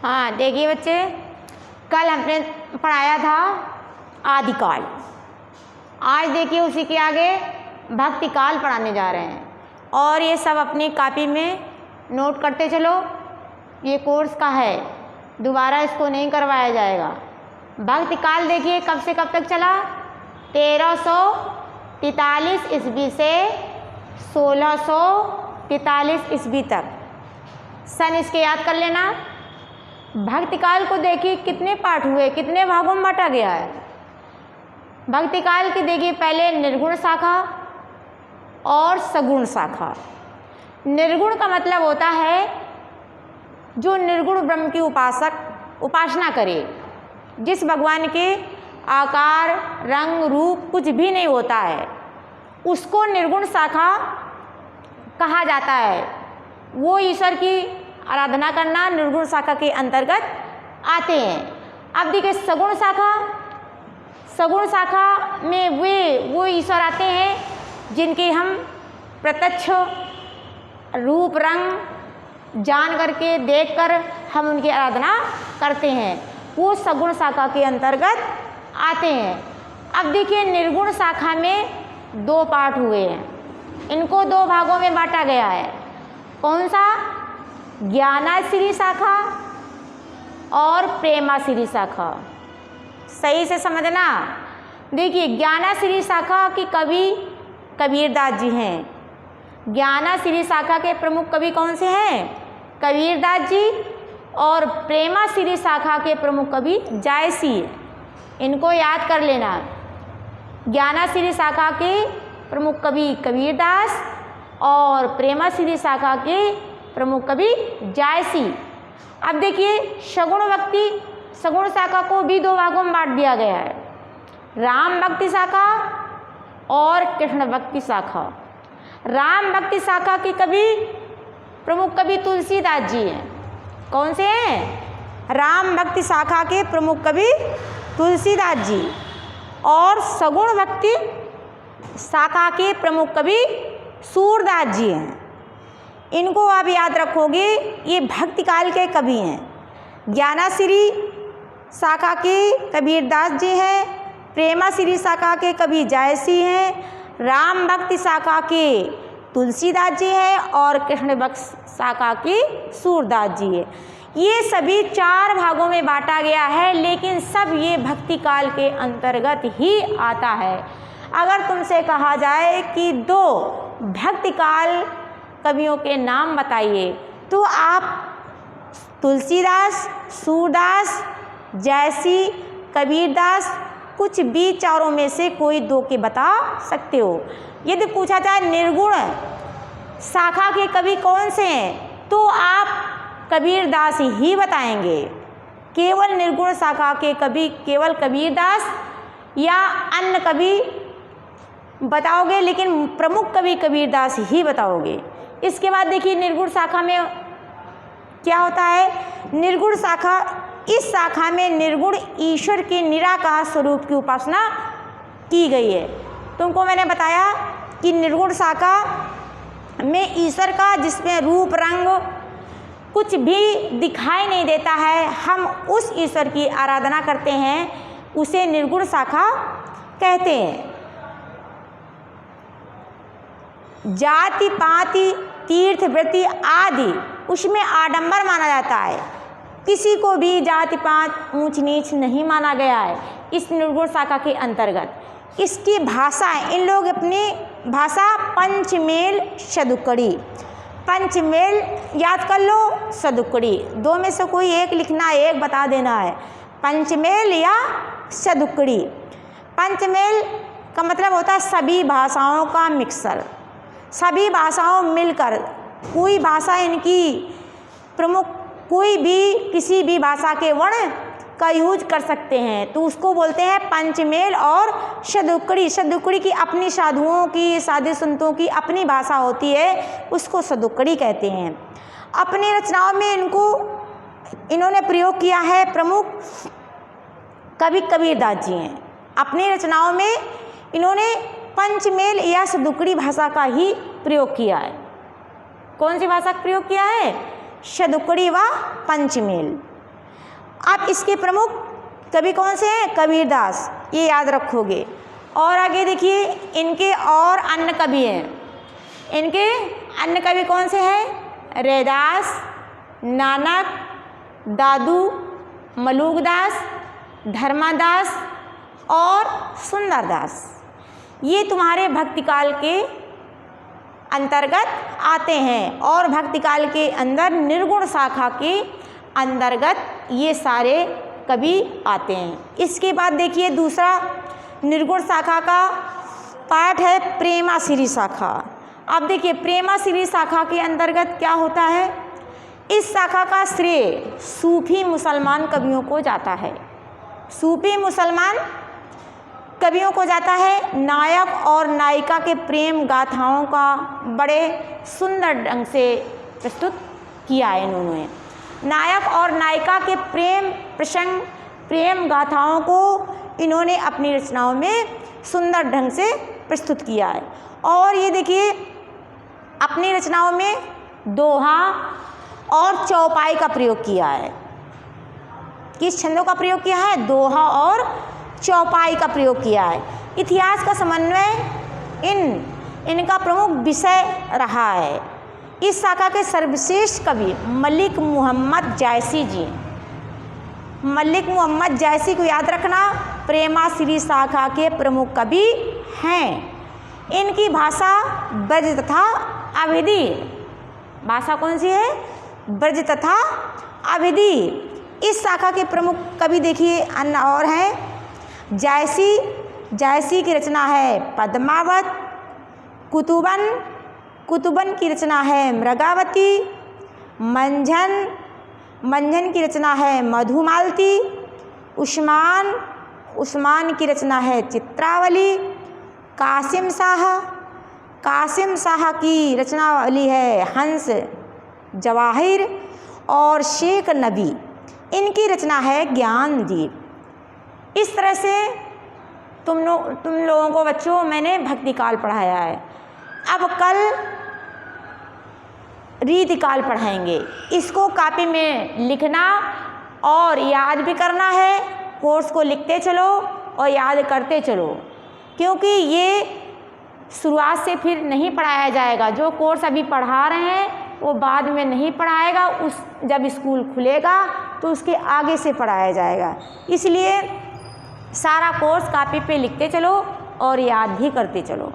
हाँ देखिए बच्चे, कल हमने पढ़ाया था आदिकाल। आज देखिए उसी के आगे भक्तिकाल पढ़ाने जा रहे हैं, और ये सब अपनी कॉपी में नोट करते चलो। ये कोर्स का है, दोबारा इसको नहीं करवाया जाएगा। भक्तिकाल देखिए कब से कब तक चला? 1343 ईस्वी से 1643 ईस्वी तक। सन इसके याद कर लेना। भक्तिकाल को देखिए कितने पाठ हुए, कितने भागों में बांटा गया है। भक्तिकाल की देखिए पहले निर्गुण शाखा और सगुण शाखा। निर्गुण का मतलब होता है जो निर्गुण ब्रह्म की उपासना करे, जिस भगवान के आकार रंग रूप कुछ भी नहीं होता है, उसको निर्गुण शाखा कहा जाता है। वो ईश्वर की आराधना करना निर्गुण शाखा के अंतर्गत आते हैं। अब देखिए सगुण शाखा। सगुण शाखा में वो ईश्वर आते हैं जिनके हम प्रत्यक्ष रूप रंग जान करके देखकर हम उनकी आराधना करते हैं, वो सगुण शाखा के अंतर्गत आते हैं। अब देखिए निर्गुण शाखा में दो पाठ हुए हैं, इनको दो भागों में बांटा गया है। कौन सा? ज्ञानाश्री शाखा और प्रेमाश्री शाखा। सही से समझना। देखिए ज्ञानाश्री शाखा की कवि कबीरदास जी हैं। ज्ञानाश्री शाखा के प्रमुख कवि कौन से हैं? कबीरदास जी। और प्रेमाश्री शाखा के प्रमुख कवि जायसी। इनको याद कर लेना। ज्ञानाश्री शाखा के प्रमुख कवि कबीरदास और प्रेमाश्री शाखा के प्रमुख कवि जायसी। अब देखिए सगुण शाखा को भी दो भागों में बांट दिया गया है, राम भक्ति शाखा और कृष्ण भक्ति शाखा। राम भक्ति शाखा के प्रमुख कवि तुलसीदास जी हैं। कौन से हैं? राम भक्ति शाखा के प्रमुख कवि तुलसीदास जी। और सगुण भक्ति शाखा के प्रमुख कवि सूरदास जी हैं। इनको आप याद रखोगे, ये भक्तिकाल के कवि हैं। ज्ञानाश्री शाखा के कबीरदास जी हैं, प्रेमाश्री शाखा के कवि जायसी हैं, राम भक्ति शाखा के तुलसीदास जी हैं और कृष्ण भक्ति शाखा के सूरदास जी हैं। ये सभी चार भागों में बांटा गया है, लेकिन सब ये भक्तिकाल के अंतर्गत ही आता है। अगर तुमसे कहा जाए कि दो भक्तिकाल कवियों के नाम बताइए, तो आप तुलसीदास, सूरदास, जायसी, कबीरदास, कुछ भी चारों में से कोई दो के बता सकते हो। यदि पूछा जाए निर्गुण शाखा के कवि कौन से हैं, तो आप कबीरदास ही बताएंगे। केवल निर्गुण शाखा के कवि केवल कबीरदास या अन्य कवि बताओगे, लेकिन प्रमुख कवि कबीरदास ही बताओगे। इसके बाद देखिए निर्गुण शाखा में क्या होता है। निर्गुण शाखा, इस शाखा में निर्गुण ईश्वर के निराकार स्वरूप की उपासना की गई है। तुमको मैंने बताया कि निर्गुण शाखा में ईश्वर का, जिसमें रूप रंग कुछ भी दिखाई नहीं देता है, हम उस ईश्वर की आराधना करते हैं, उसे निर्गुण शाखा कहते हैं। जाति पाति तीर्थ वृत्ति आदि उसमें आडंबर माना जाता है। किसी को भी जाति पात ऊंच नीच नहीं माना गया है इस निर्गुण शाखा के अंतर्गत। इसकी भाषा, इन लोग अपनी भाषा पंचमेल सदुकड़ी, पंचमेल याद कर लो, सदुकड़ी, दो में से कोई एक लिखना, एक बता देना है, पंचमेल या सदुकड़ी। पंचमेल का मतलब होता है सभी भाषाओं का मिक्सर, सभी भाषाओं मिलकर कोई भाषा इनकी प्रमुख, कोई भी किसी भी भाषा के वर्ण का यूज कर सकते हैं, तो उसको बोलते हैं पंचमेल और सदुकड़ी। सदुकड़ी की अपनी साधुओं की, साधु संतों की अपनी भाषा होती है, उसको सदुकड़ी कहते हैं। अपनी रचनाओं में इन्होंने प्रयोग किया है, प्रमुख कवि कबीरदास जी हैं। अपनी रचनाओं में इन्होंने पंचमेल या सदुकड़ी भाषा का ही प्रयोग किया है। कौन सी भाषा का प्रयोग किया है? शतुकड़ी व पंचमेल। अब इसके प्रमुख कवि कौन से हैं? कबीरदास, ये याद रखोगे। और आगे देखिए, इनके और अन्य कवि हैं। इनके अन्य कवि कौन से हैं? रैदास, नानक, दादू, मलुकदास, धर्मादास और सुंदरदास। ये तुम्हारे भक्तिकाल के अंतर्गत आते हैं और भक्तिकाल के अंदर निर्गुण शाखा के अंतर्गत ये सारे कवि आते हैं। इसके बाद देखिए, दूसरा निर्गुण शाखा का पाठ है प्रेमाश्री शाखा। अब देखिए, प्रेमाश्री शाखा के अंतर्गत क्या होता है? इस शाखा का श्रेय सूफी मुसलमान कवियों को जाता है। सूफी मुसलमान कवियों को जाता है। नायक और नायिका के प्रेम गाथाओं का बड़े सुंदर ढंग से प्रस्तुत किया है इन्होंने। नायक और नायिका के प्रेम प्रसंग, प्रेम गाथाओं को इन्होंने अपनी रचनाओं में सुंदर ढंग से प्रस्तुत किया है। और ये देखिए, अपनी रचनाओं में दोहा और चौपाई का प्रयोग किया है। किस छंदों का प्रयोग किया है? दोहा और चौपाई का प्रयोग किया है। इतिहास का समन्वय इनका प्रमुख विषय रहा है। इस शाखा के सर्वश्रेष्ठ कवि मलिक मोहम्मद जायसी जी। मलिक मोहम्मद जायसी को याद रखना, प्रेमाश्री शाखा के प्रमुख कवि हैं। इनकी भाषा ब्रज तथा अवधी। भाषा कौन सी है? ब्रज तथा अवधी। इस शाखा के प्रमुख कवि देखिए अन्य और हैं। जायसी की रचना है पद्मावत। कुतुबन की रचना है मृगावती। मंझन की रचना है मधुमालती। उस्मान की रचना है चित्रावली। कासिम शाह की रचनावली है हंस जवाहिर। और शेख नबी, इनकी रचना है ज्ञानदीप। इस तरह से तुम लोगों को बच्चों मैंने भक्तिकाल पढ़ाया है। अब कल रीतिकाल पढ़ाएंगे। इसको कॉपी में लिखना और याद भी करना है। कोर्स को लिखते चलो और याद करते चलो, क्योंकि ये शुरुआत से फिर नहीं पढ़ाया जाएगा। जो कोर्स अभी पढ़ा रहे हैं वो बाद में नहीं पढ़ाएगा। जब स्कूल खुलेगा तो उसके आगे से पढ़ाया जाएगा। इसलिए सारा कोर्स कॉपी पे लिखते चलो और याद भी करते चलो।